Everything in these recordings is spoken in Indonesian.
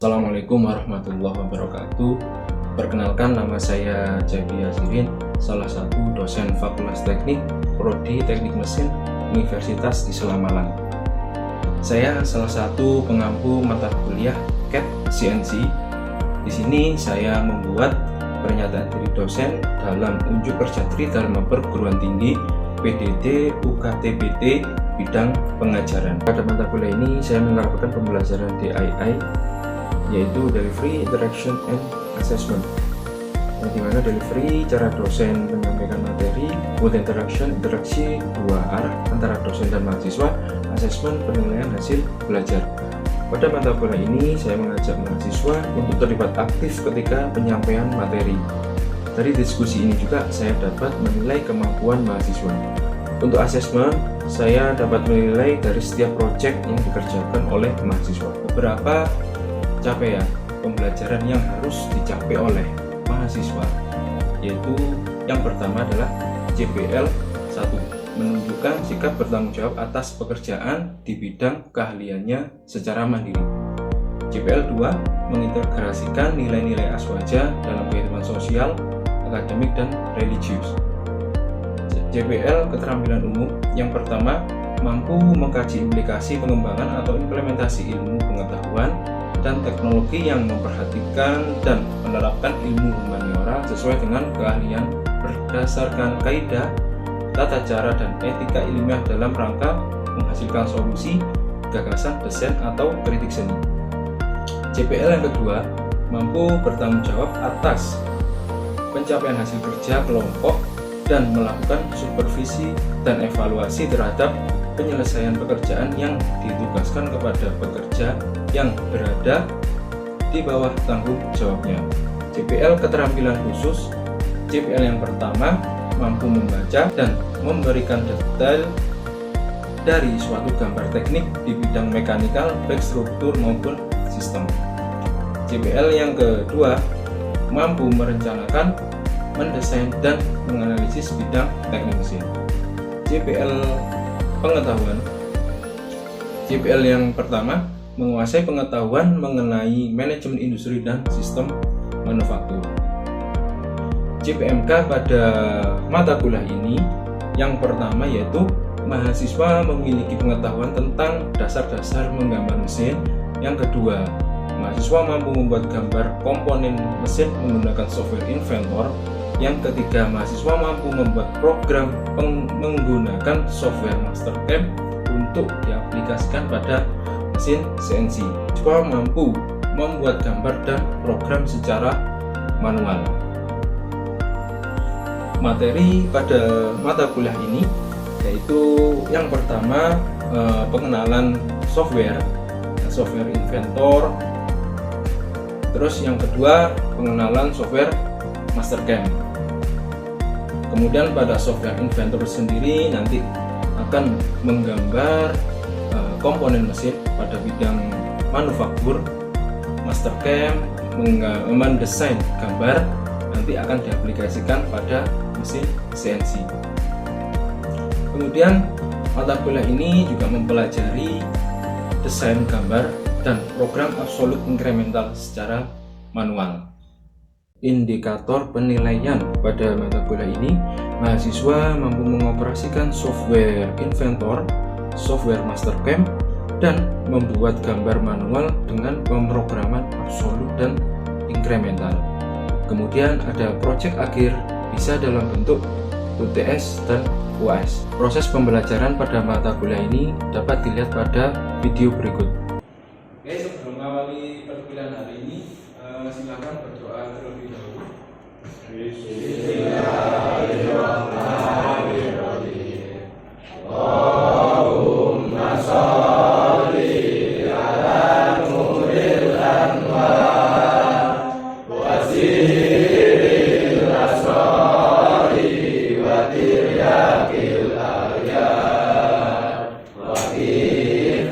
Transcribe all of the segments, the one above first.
Assalamualaikum warahmatullahi wabarakatuh. Perkenalkan, nama saya Jabi Yazirin, salah satu dosen Fakultas Teknik Prodi Teknik Mesin Universitas Islam Malang. Saya salah satu pengampu mata kuliah CAD CNC. Di sini saya membuat pernyataan diri dosen dalam unjuk kerja tri dalam perguruan tinggi PDT UKTBT bidang pengajaran. Pada mata kuliah ini saya menerapkan pembelajaran DII, yaitu Delivery, Interaction, and Assessment, yang dimana delivery cara dosen menyampaikan materi, with interaction, interaksi dua arah antara dosen dan mahasiswa, assessment, penilaian hasil belajar. Pada mata kuliah ini saya mengajak mahasiswa untuk terlibat aktif ketika penyampaian materi. Dari diskusi ini juga saya dapat menilai kemampuan mahasiswa. Untuk assessment, saya dapat menilai dari setiap proyek yang dikerjakan oleh mahasiswa. Beberapa capaian pembelajaran yang harus dicapai oleh mahasiswa, yaitu yang pertama adalah JPL 1, menunjukkan sikap bertanggung jawab atas pekerjaan di bidang keahliannya secara mandiri. JPL 2, mengintegrasikan nilai-nilai aswaja dalam kehidupan sosial, akademik, dan religius. JPL keterampilan umum, yang pertama, mampu mengkaji implikasi pengembangan atau implementasi ilmu pengetahuan dan teknologi yang memperhatikan dan menerapkan ilmu humaniora sesuai dengan keahlian berdasarkan kaidah, tata cara, dan etika ilmiah dalam rangka menghasilkan solusi, gagasan, desain, atau kritik seni. JPL yang kedua, mampu bertanggung jawab atas pencapaian hasil kerja kelompok dan melakukan supervisi dan evaluasi terhadap penyelesaian pekerjaan yang ditugaskan kepada pekerja yang berada di bawah tanggung jawabnya. JPL keterampilan khusus, JPL yang pertama, mampu membaca dan memberikan detail dari suatu gambar teknik di bidang mekanikal, baik struktur maupun sistem. JPL yang kedua, mampu merencanakan, mendesain, dan menganalisis bidang teknik mesin. JPL pengetahuan, JPL yang pertama, menguasai pengetahuan mengenai manajemen industri dan sistem manufaktur. JPMK pada mata kuliah ini, yang pertama yaitu mahasiswa memiliki pengetahuan tentang dasar-dasar menggambar mesin. Yang kedua, mahasiswa mampu membuat gambar komponen mesin menggunakan software Inventor. Yang ketiga, mahasiswa mampu membuat program menggunakan software Mastercam untuk diaplikasikan pada mesin CNC. Mahasiswa mampu membuat gambar dan program secara manual. Materi pada mata kuliah ini yaitu yang pertama, pengenalan software Inventor. Terus yang kedua, pengenalan software Mastercam. Kemudian pada software Inventor sendiri nanti akan menggambar komponen mesin pada bidang manufaktur. Mastercam mendesain gambar nanti akan diaplikasikan pada mesin CNC. Kemudian mata kuliah ini juga mempelajari desain gambar dan program absolute incremental secara manual. Indikator penilaian pada mata kuliah ini, mahasiswa mampu mengoperasikan software Inventor, software Mastercam, dan membuat gambar manual dengan pemrograman absolut dan incremental. Kemudian ada proyek akhir, bisa dalam bentuk UTS dan UAS. Proses pembelajaran pada mata kuliah ini dapat dilihat pada video berikut. Oke, sebelum mengawali perkuliahan hari ini, silakan berdoa terlebih dahulu. Bismillahirrahmanirrahim. Allahumma sholli ala nuril anwar wa sirril asrari wa tiryakil ayat wa kitai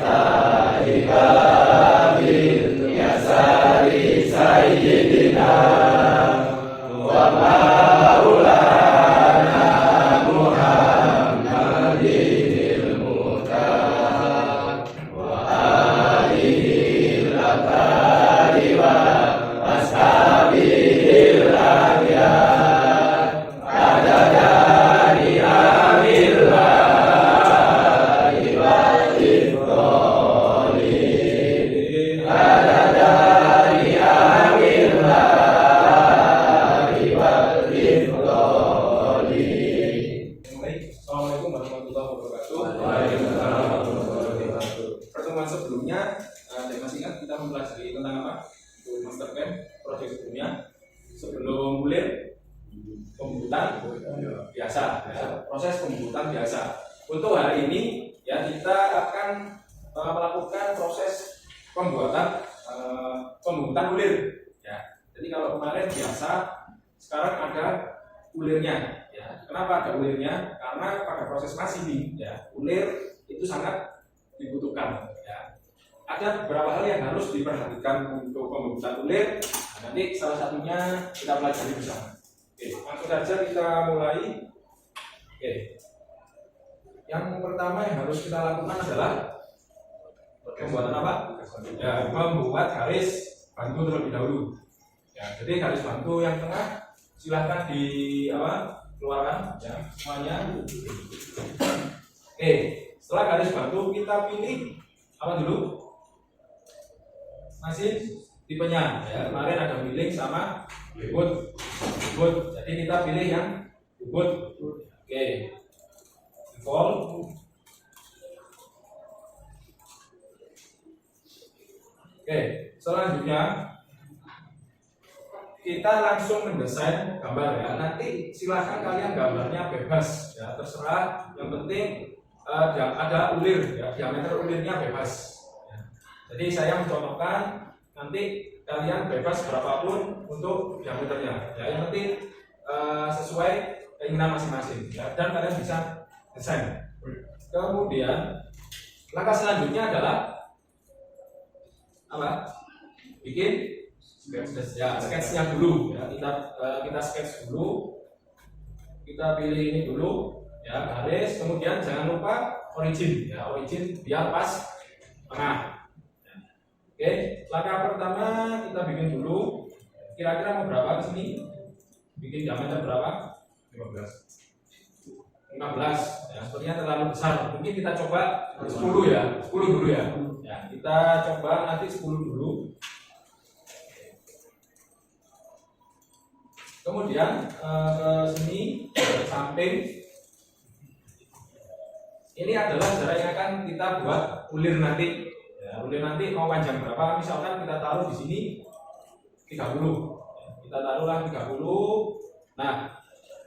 Pertemuan sebelumnya, masih ingat kita mempelajari tentang apa? Untuk master plan proyek sebelumnya. Sebelum bulir pembuatan biasa, proses pembuatan biasa. Untuk hari ini ya kita akan melakukan proses pembuatan bulir. Ya. Jadi kalau kemarin biasa, sekarang ada ulirnya. Ya. Kenapa ada ulirnya? Karena pada proses masih ya, ulir itu sangat dibutuhkan. Ya. Ada beberapa hal yang harus diperhatikan untuk pembuatan ulir. Nah, nanti salah satunya kita pelajari bersama. Oke, langsung saja kita mulai. Oke. Yang pertama yang harus kita lakukan adalah pembuatan apa? Ya, membuat garis bantu terlebih dahulu. Ya, jadi garis bantu yang tengah silahkan keluarkan ya semuanya. Oke, setelah garis bantu kita pilih apa dulu? Masih tipenya ya, kemarin ada milling sama bubut. Jadi kita pilih yang bubut. Oke, default. Oke, selanjutnya kita langsung mendesain gambar ya. Nanti silahkan kalian gambarnya bebas ya, terserah. Yang penting ada ulir ya, diameter ulirnya bebas. Ya. Jadi saya mencontohkan, nanti kalian bebas berapapun untuk diameternya. Ya, yang penting sesuai keinginan masing-masing. Ya, dan kalian bisa desain. Kemudian langkah selanjutnya adalah apa? Bikin sketsnya dulu ya. Kita sketch dulu, kita pilih ini dulu ya, garis, kemudian jangan lupa origin ya, origin biar pas tengah. Oke, langkah pertama kita bikin dulu, kira-kira mau berapa di sini? Bikin diameter berapa? 15 ya, sepertinya terlalu besar, mungkin kita coba 10 ya, 10 dulu ya. Ya, kita coba nanti 10 dulu. Kemudian ke sini ke samping. Ini adalah jarak yang akan kita buat ulir nanti. Ya, ulir nanti mau panjang berapa? Misalkan kita taruh di sini 30. Kita taruhlah 30. Nah,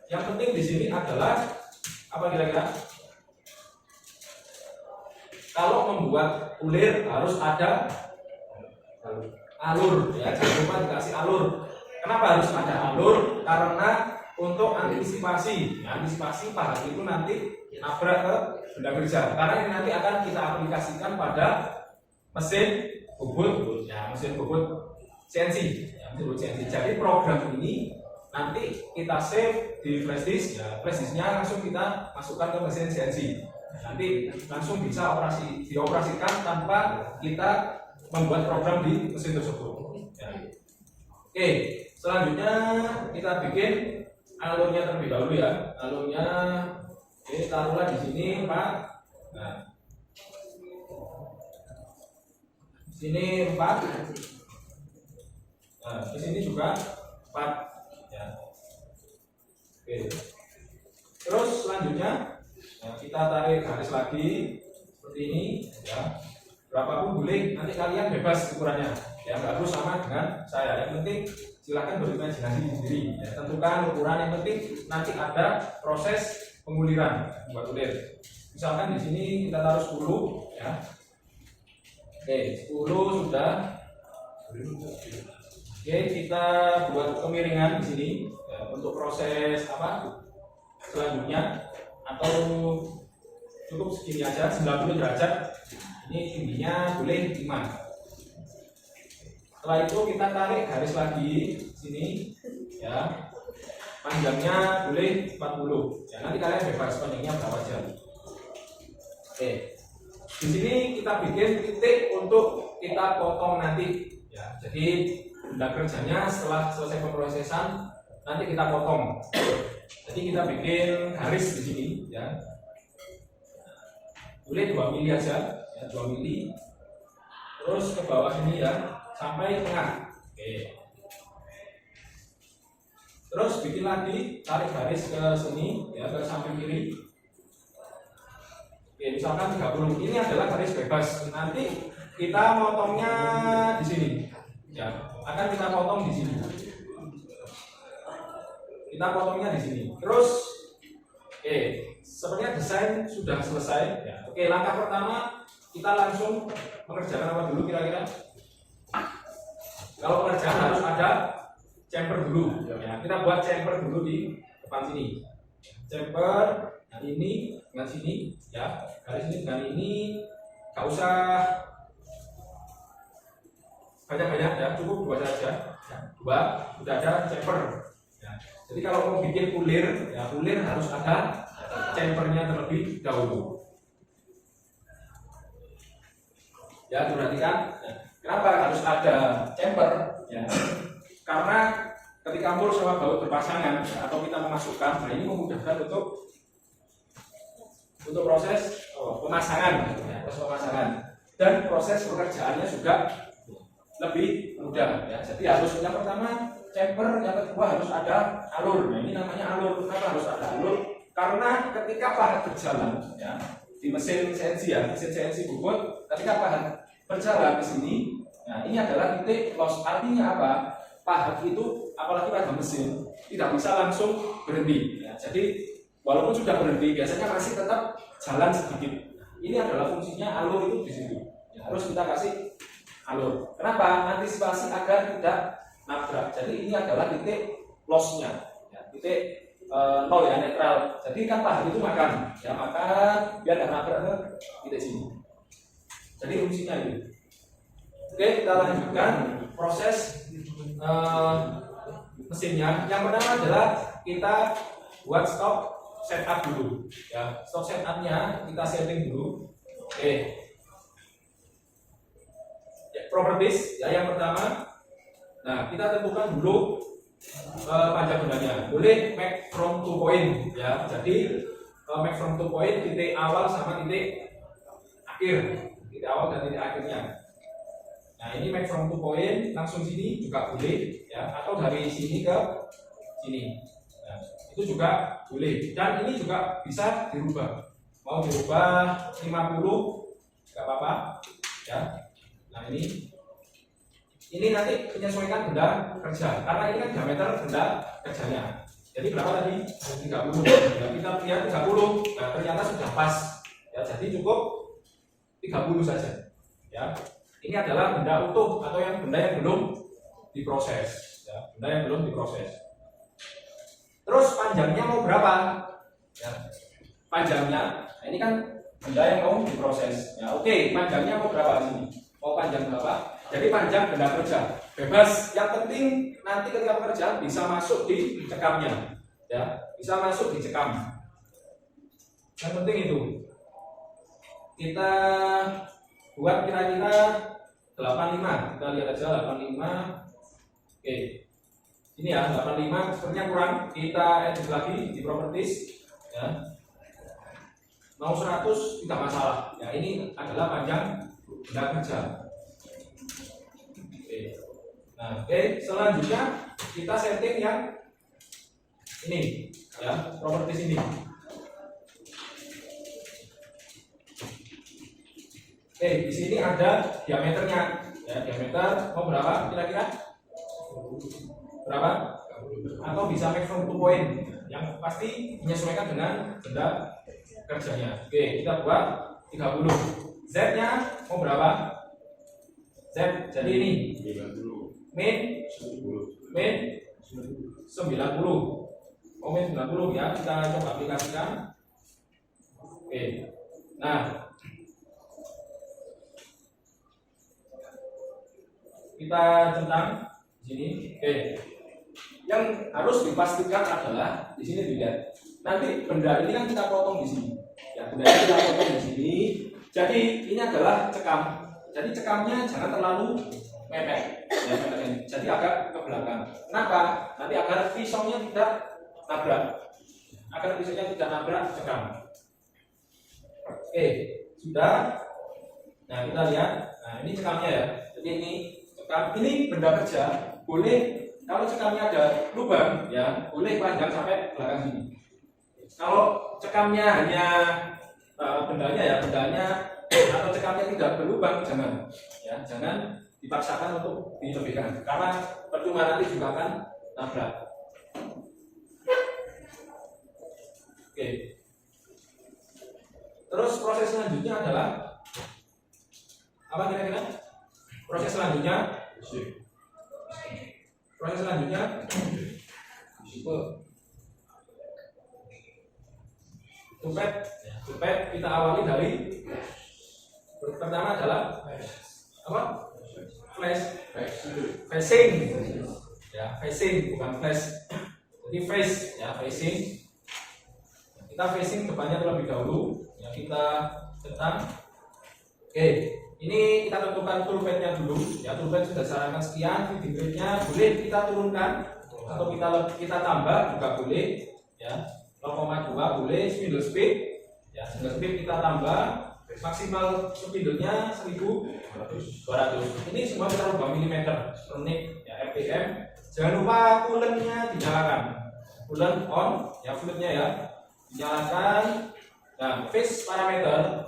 yang penting di sini adalah apa kira-kira? Kalau membuat ulir harus ada alur ya, jangan lupa dikasih alur. Kenapa harus ada alur? Karena untuk antisipasi pahat itu nanti nabrak ke benda kerja. Karena ini nanti akan kita aplikasikan pada mesin bubut ya, mesin bubut CNC ya, mesin bubut CNC. Jadi program ini nanti kita save di flash disk ya, flash disknya langsung kita masukkan ke mesin CNC. Nanti langsung bisa dioperasikan tanpa kita membuat program di mesin tersebut ya. Oke, selanjutnya kita bikin alurnya terlebih dahulu ya. Alurnya ini taruhlah di sini 4. Nah, di sini 4. Nah, di sini juga 4 ya. Oke. Terus selanjutnya kita tarik garis lagi seperti ini ya. Berapapun boleh, nanti kalian bebas ukurannya ya, nggak harus sama dengan saya. Yang penting silahkan berimajinasi sendiri ya. Tentukan ukuran, yang penting nanti ada proses penguliran buat ulir. Misalkan di sini kita taruh 10 ya. Oke, 10 sudah. Oke, kita buat kemiringan di sini ya, untuk proses apa selanjutnya, atau cukup segini aja 90 derajat. Ini tingginya boleh 5. Setelah itu kita tarik garis lagi sini ya. Panjangnya boleh 40. Ya, nanti kalian bebas panjangnya berapa aja. Oke. Di sini kita bikin titik untuk kita potong nanti ya. Jadi benda kerjanya setelah selesai pemrosesan nanti kita potong. Jadi kita bikin garis di sini ya. Boleh 2 mili aja. 2 mili, terus ke bawah ini ya sampai tengah. Oke. Terus bikin lagi, tarik garis ke sini ya, ke samping kiri. Oke, misalkan 30. Ini adalah garis bebas. Nanti kita motongnya di sini. Ya, akan kita potong di sini. Kita potongnya di sini. Terus, sepertinya desain sudah selesai. Ya. Oke, langkah pertama kita langsung mengerjakan apa dulu kira-kira? Kalau pengerjaan harus ada chamfer dulu. Ya, kita buat chamfer dulu di depan sini. Chamfer ini dengan sini, ya. Garis ini dengan ini. Gak usah banyak-banyak ya, cukup 2 saja. Ya, 2 sudah ada chamfer. Ya. Jadi kalau mau bikin kulir, ya kulir harus ada chamfernya terlebih dahulu. Ya, perhatikan. Kenapa harus ada chamfer? Ya. Karena ketika mur sama baut berpasangan atau kita memasukkan, nah ini memudahkan untuk proses pemasangan, ya, proses pemasangan dan proses pekerjaannya juga lebih mudah. Ya. Jadi harus yang pertama chamfer, yang kedua harus ada alur. Nah ini namanya alur. Kenapa harus ada alur? Karena ketika pahat berjalan, ya, di mesin CNC ya, mesin CNC bubut, ketika pahat berjalan ke sini, nah ini adalah titik loss. Artinya apa? Pahat itu apalagi pada mesin tidak bisa langsung berhenti. Ya, jadi walaupun sudah berhenti, biasanya masih tetap jalan sedikit. Ini adalah fungsinya alur itu di situ. Ya, harus kita kasih alur. Kenapa? Antisipasi agar tidak nabrak. Jadi ini adalah titik lossnya, ya, titik nol ya, netral. Jadi kan pahat itu makan, ya makan biar tidak nabrak ke titik sini. Jadi fungsinya itu. Oke, kita lanjutkan proses mesinnya. Yang pertama adalah kita buat stok setup dulu. Ya, stok setupnya kita setting dulu. Oke. Ya, properties ya yang pertama. Nah, kita tentukan dulu panjang bendanya. Boleh make from 2 point ya. Jadi make from 2 point, titik awal sama titik akhir. Titik awal dan titik akhirnya. Nah, ini make from 2 point langsung sini juga boleh ya, atau dari sini ke sini. Nah, itu juga boleh. Dan ini juga bisa dirubah. Mau dirubah 50 enggak apa-apa ya. Nah, ini nanti menyesuaikan benda kerja, karena ini kan diameter benda kerjanya. Jadi berapa tadi? 30. Ya, kita lihat 30. Nah, ternyata sudah pas. Ya, jadi cukup 30 saja. Ya. Ini adalah benda utuh atau benda yang belum diproses. Ya, benda yang belum diproses. Terus panjangnya mau berapa? Ya. Panjangnya, nah ini kan benda yang mau diproses. Ya, oke, panjangnya mau berapa di sini? Mau panjang berapa? Jadi panjang benda kerja bebas. Yang penting nanti ketika pekerjaan bisa masuk di cekamnya, ya, bisa masuk di cekam. Yang penting itu. Kita buat kira-kira 85. Kita lihat aja 85. Oke. Ini ya 85 sepertinya kurang. Kita edit lagi di properties, ya. Mau 100 tidak masalah. Ya, ini adalah panjang benda kerja. Nah, oke, selanjutnya kita setting yang ini, ya, properties ini. Oke, di sini ada diameternya, ya, diameter mau berapa kira-kira? Berapa? Atau bisa make from 2 point, yang pasti menyesuaikan dengan benda kerjanya. Oke, kita buat 30. Z-nya mau berapa? Z, jadi ini. Min 90. Oh, min 90 ya, kita coba aplikasikan. Oke. Nah, kita centang di sini. Oke. Yang harus dipastikan adalah di sini dilihat. Nanti benda ini kan kita potong di sini. Ya, benda ini kita potong di sini. Jadi ini adalah cekam. Jadi cekamnya jangan terlalu mepet. Ya, jadi agak ke belakang. Kenapa? Nanti agar pisaunya tidak nabrak. Agar pisaunya tidak nabrak cekam. Oke, sudah. Nah, kita lihat. Nah, ini cekamnya ya. Jadi ini cekam. Ini benda kerja. Boleh kalau cekamnya ada lubang, ya boleh panjang sampai belakang sini. Kalau cekamnya hanya bendanya atau cekatnya tidak berlubang, jangan dipaksakan untuk dilebihkan karena percuma nanti juga akan nabrak. Oke. Terus proses selanjutnya adalah apa kira-kira? Proses selanjutnya supet kita awali dari pertama adalah apa? Facing ya, facing bukan flash. Jadi face ya, facing. Kita facing depannya terlebih dahulu ya, kita centang. Oke, ini kita tentukan toolpath-nya dulu ya. Toolpath sudah sarankan sekian, feeding rate-nya boleh kita turunkan atau kita tambah juga boleh ya. 0,2 boleh. Spindle speed ya, spindle speed kita tambah, maksimal spindle-nya 1200. Ini semua kita rubah milimeter per menit ya, RPM. Jangan lupa coolant-nya dinyalakan, coolant on ya, fluid-nya ya dinyalakan. Nah, phase parameter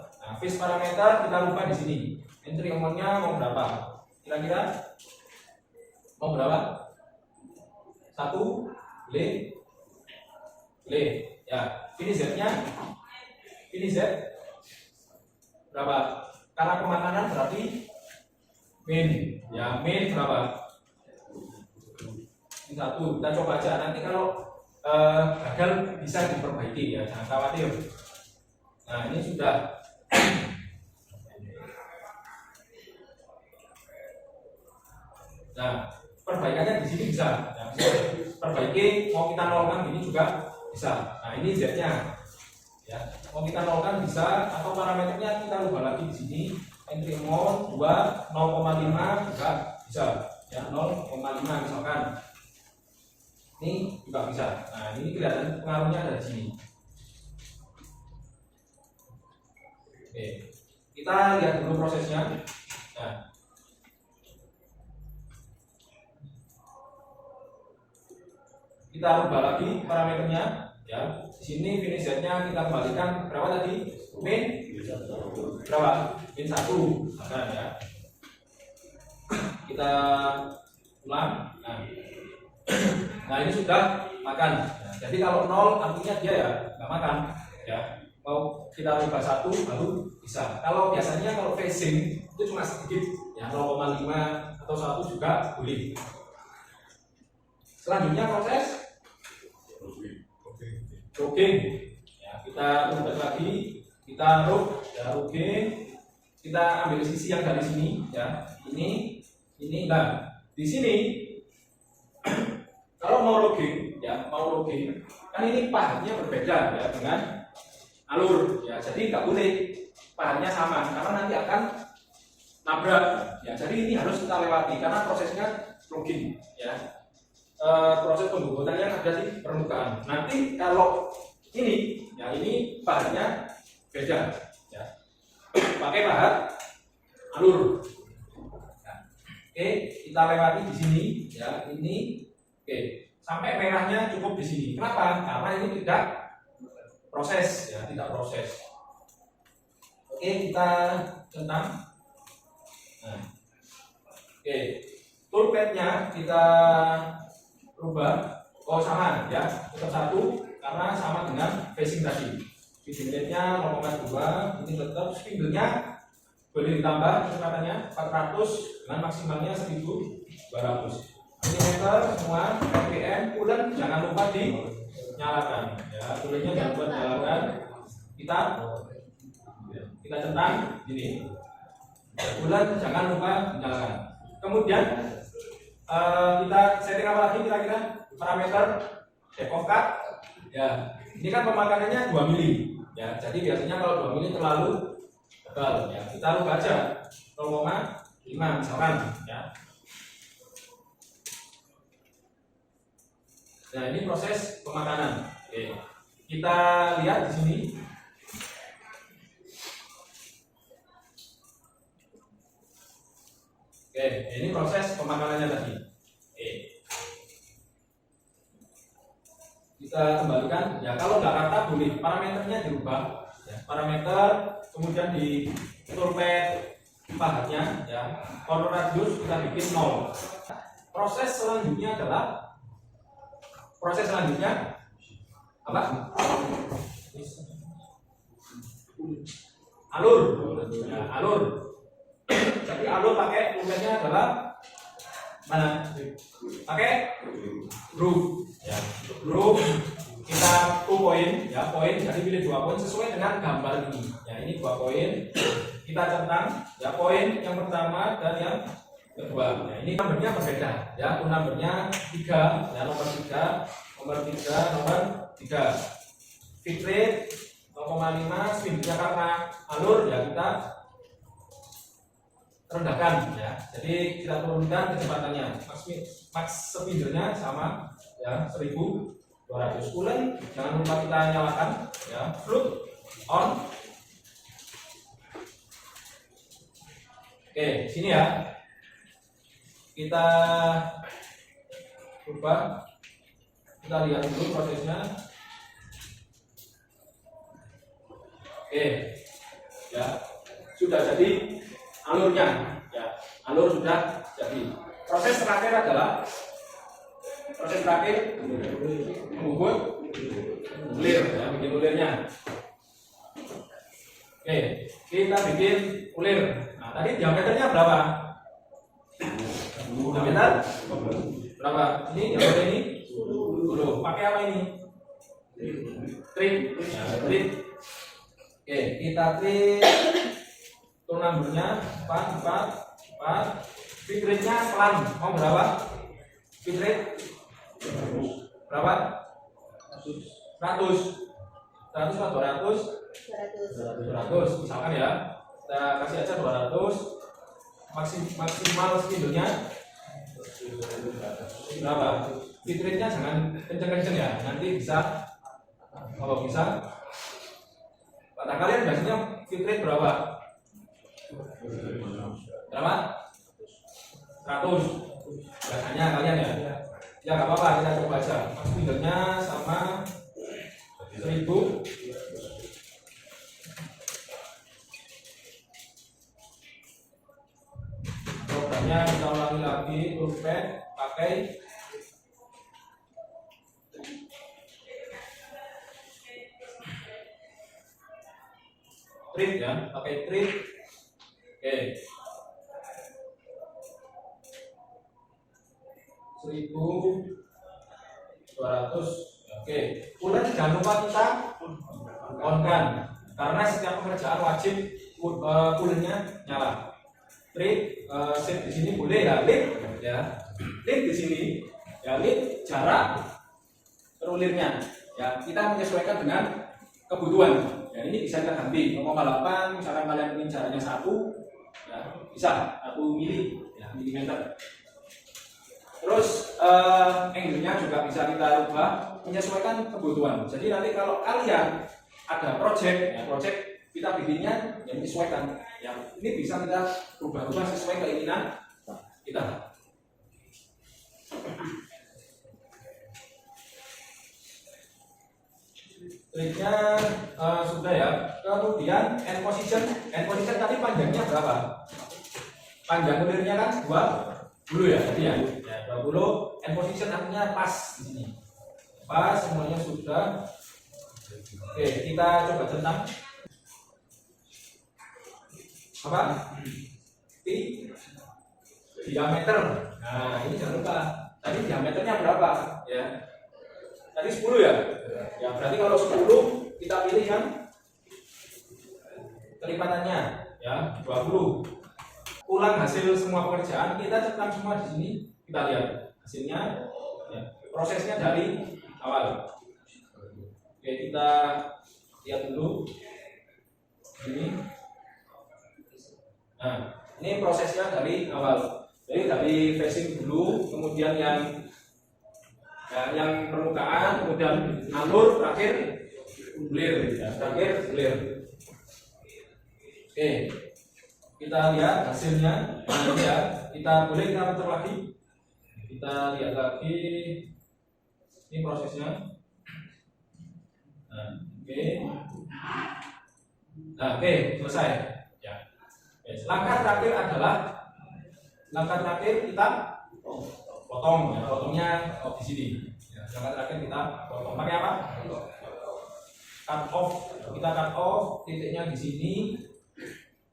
kita lupa di sini. Entry amount-nya mau berapa? Kira-kira mau berapa? 1 boleh ya. Finish Z berapa? Karena pemakanan berarti min ya, min berapa? Ini 1. Kita coba aja, nanti kalau gagal bisa diperbaiki ya, jangan khawatir. Nah, ini sudah. Nah, perbaikannya di sini bisa. Nah, bisa perbaiki, mau kita nolkan gini juga bisa. Nah, ini Z-nya. Ya, mau kita nolkan bisa, atau parameternya kita rubah lagi di sini. Entry amount 0,5 juga bisa. Ya, 0,5 misalkan. Ini juga bisa. Nah, ini kelihatan pengaruhnya ada di sini. Oke, kita lihat dulu prosesnya. Nah, kita rubah lagi parameternya ya. Di sini finish Z-nya kita kembalikan berapa tadi? Min berapa? Min 1 akan ya. Kita ulang. Nah, ini sudah makan. Nah, jadi kalau 0 artinya dia ya nggak makan ya. Mau kita rubah 1 baru bisa. Kalau biasanya kalau facing itu cuma sedikit ya, 0,5 atau 1 juga boleh. Selanjutnya proses rogging ya, kita rubah lagi, kita rogging, kita ambil sisi yang dari sini ya, ini nah di sini kalau mau rogging kan ini pahatnya berbeda ya dengan alur ya, jadi nggak boleh pahatnya sama karena nanti akan nabrak ya. Jadi ini harus kita lewati karena prosesnya rogging ya. Proses pembobotan yang ada di permukaan. Nanti kalau ini ya, ini pahatnya beda ya, pakai pahat alur ya. Oke, kita lewati di sini ya, ini oke, sampai merahnya cukup di sini. Kenapa? Karena ini tidak proses ya, tidak proses. Oke, kita centang. Nah, oke, toolpath-nya kita rubah, sama ya, tetap 1 karena sama dengan facing tadi. Feeding rate-nya 0,2, ini tetap. Spindle-nya boleh ditambah kecepatannya 400 dengan maksimalnya 1200 mm semua. RPM, coolant jangan lupa dinyalakan ya, coolant-nya jangan lupa dinyalakan. Kita centang gini, coolant jangan lupa dinyalakan. Kemudian kita setting apa lagi kira-kira? Parameter depth of cut ya, ini kan pemakanannya 2 mili ya, jadi biasanya kalau 2 mili terlalu tebal ya, kita rubah aja 0,5 misalkan ya. Nah, ini proses pemakanan. Oke, kita lihat di sini. Oke, ini proses pemakanannya tadi. Oke, kita kembalikan ya, kalau nggak rata boleh parameternya dirubah ya. parameter, kemudian di toolpad pahatnya ya, corner radius kita bikin 0. Proses selanjutnya apa? Alur. Ya, alur. Jadi alur pakai toolpadnya adalah mana? Pakai groove. Ya, groove kita 2 poin ya, poin, jadi pilih 2 poin sesuai dengan gambar ini ya. Ini 2 poin kita centang ya, poin yang pertama dan yang kedua ya. Ini nomornya berbeda ya, nomornya 3 ya, nomor 3 nomor 3 fit rate 0,5, speednya karena alur ya kita rendahkan ya, jadi kita turunkan kecepatannya, max speednya sama ya, 1200. Coolant jangan lupa kita nyalakan ya, float on. Oke, sini ya, kita ubah, kita lihat dulu prosesnya. Oke ya, sudah jadi alurnya ya, alur sudah jadi. Proses terakhir adalah mengukur ulir ya, bikin ulirnya. Oke, kita bikin ulir. Nah, tadi diameternya berapa? Diameter berapa? Ini diameter ini 10. Pakai apa ini? Trim ya, trim. Oke, kita trim. Tool numbernya 4. Fit rate-nya pelan. Mau berapa? Fit rate berapa? 100 atau 200? 200 misalkan ya, kita kasih aja 200. Maksimal speednya berapa? Fit rate-nya jangan kenceng-kenceng ya, nanti bisa, kalau bisa kata kalian biasanya fit rate berapa? 100 biasanya kalian ya. Ya nggak apa-apa, kita coba aja. Speednya sama 1000. Programnya kita ulangi lagi, toolpad pakai trim ya, pakai trim. Oke, 1200. Oke, coolant jangan lupa kita on kan, karena setiap pekerjaan wajib coolantnya nyala. Trim set di sini boleh ya, lead ya, lead di sini ya, lead jarak terulirnya ya, kita menyesuaikan dengan kebutuhan ya. Ini bisa kita ganti 0,8, misalkan kalian ingin jaraknya 1 ya, bisa 1 milimeter. Terus angle-nya juga bisa kita ubah menyesuaikan kebutuhan. Jadi nanti kalau kalian ada project kita bikinnya yang menyesuaikan. Yang ini bisa kita ubah-ubah sesuai keinginan kita. Triknya sudah ya. Kemudian end position tadi panjangnya berapa? Panjang ulirnya kan 20 ya, tadi ya. 20. End position artinya pas di sini. Pas, semuanya sudah. Oke, kita coba centang. Apa? Diameter. Nah, ini jangan lupa. Tadi diameternya berapa? Ya. Tadi 10 ya? Ya, berarti kalau 10 kita pilih yang kelipatannya ya, 20. Ulang hasil semua pekerjaan, kita centang semua di sini. Kita lihat hasilnya ya. Prosesnya dari awal. Oke, kita lihat dulu ini. Nah, ini prosesnya dari awal. Jadi dari facing dulu, kemudian yang permukaan, kemudian alur, terakhir ulir ya, terakhir ulir. Oke, kita lihat hasilnya. Nah, ya, kita boleh kita putar lagi. Kita lihat lagi ini prosesnya. Nah, oke. Nah, oke, selesai. Ya. Oke, langkah terakhir kita potong. Ya, potongnya di sini. Ya, langkah terakhir kita potong. Pakai apa? Cut off. Kita cut off titiknya di sini.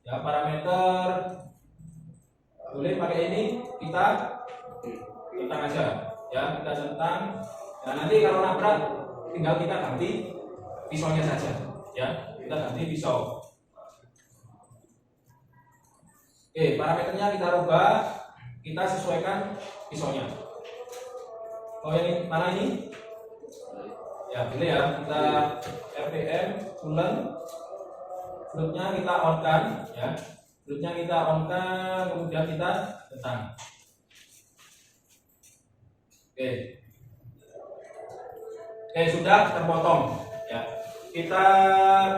Ya, parameter boleh pakai ini, kita centang aja. Ya, kita centang. Nah, nanti kalau nabrak tinggal kita ganti pisaunya saja. Ya, kita ganti pisau. Oke, parameternya kita rubah, kita sesuaikan pisaunya. Oh, ini mana ini? Ya, boleh ya. Kita RPM bulan, flutnya kita on kan, ya. Flutnya kita on kan, kemudian kita centang. Oke, sudah terpotong. Ya, kita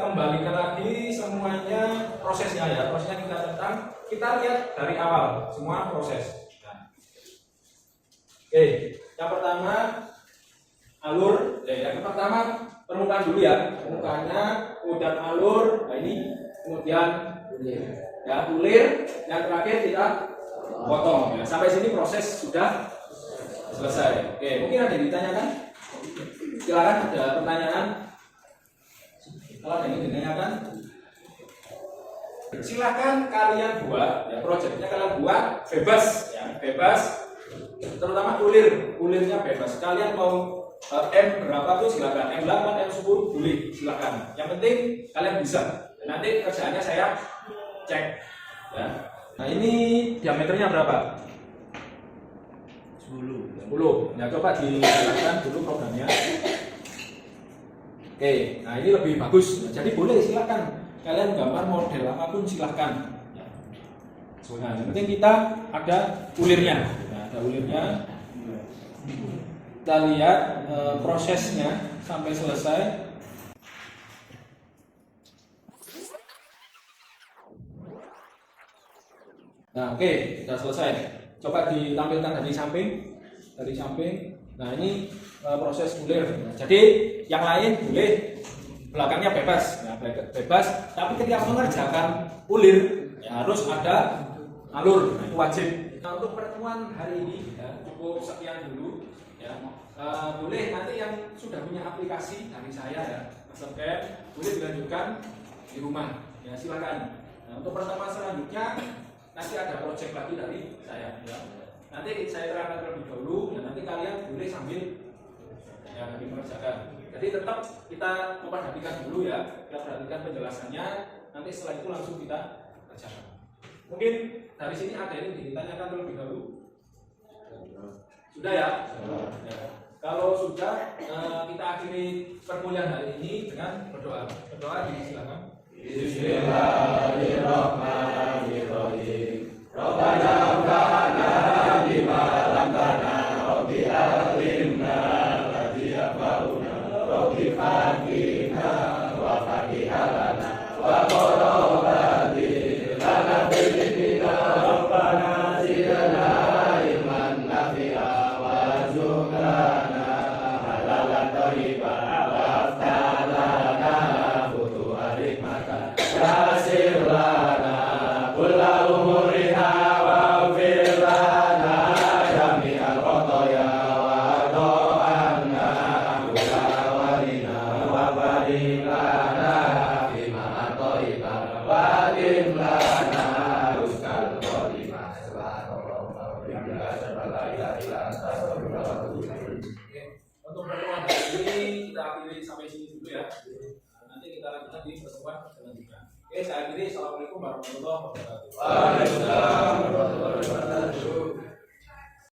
kembalikan lagi semuanya prosesnya ya. Prosesnya kita centang. Kita lihat dari awal semua proses. Nah. Oke, yang pertama alur. Yang pertama permukaan dulu ya. Permukaannya, kemudian alur. Nah ini, kemudian ya bulir. Yang terakhir kita potong. Ya. Sampai sini proses sudah selesai. Oke, mungkin ada yang ditanyakan? Silakan, ada pertanyaan. Kalau ada yang ditanyakan, silakan kalian buat. Ya, proyeknya kalian buat bebas, ya, bebas. Terutama ulirnya bebas. Kalian mau M berapa tuh silakan. M8, M10 boleh, silakan. Yang penting kalian bisa. Nanti kerjaannya saya cek. Ya. Nah ini diameternya berapa? 10. Nah coba dijalankan dulu programnya. Oke, nah ini lebih bagus. Jadi boleh silakan kalian gambar model apapun silahkan. Nah, yang penting kita ada ulirnya. Nah, ada ulirnya. Kita lihat prosesnya sampai selesai. Nah, oke, sudah selesai. Coba ditampilkan dari samping. Nah, ini proses ulir. Nah, jadi yang lain boleh, belakangnya bebas. Nah, bebas. Tapi ketika mengerjakan ulir, ya harus ada alur. Nah, itu wajib. Nah, untuk pertemuan hari ini ya, cukup sekian dulu. Ya, boleh nanti yang sudah punya aplikasi dari saya ya, Mastercard, boleh dilanjutkan di rumah. Ya, silakan. Nah, untuk pertemuan selanjutnya nanti ada project lagi dari saya. Ya. Nanti saya terangkan terlebih dahulu, dan nanti kalian boleh sambil ya mengerjakan. Jadi tetap kita memperhatikan dulu ya, kita perhatikan penjelasannya. Nanti setelah itu langsung kita kerjakan. Mungkin dari sini ada yang ditanyakan terlebih dahulu. Sudah ya? Ya. Kalau sudah, kita akhiri perkuliahan hari ini dengan berdoa. Berdoa silakan. Bismillahirrahmanirrahim. Rabbana amtana bima lamtana Rabbi alimna Rabbi afauna Rabbi fakina wa fakihalana wa korobati lana bilibina Rabbana zidana ilman nafi'a wa zukrana halalan tariba wa aftalana futuha hikmatan yasir lana kulla umuriha wa firlana jami'al khotoya wa do'anna kulla walina wa barilana bima atoiba wa dimlana ruskal khotimah untuk pertemuan hari ini kita akhiri sampai sini dulu ya. Nanti kita lanjutkan di pertemuan selanjutnya. Oke, saya akhiri. Assalamualaikum warahmatullahi wabarakatuh. Waalaikumsalam warahmatullahi wabarakatuh.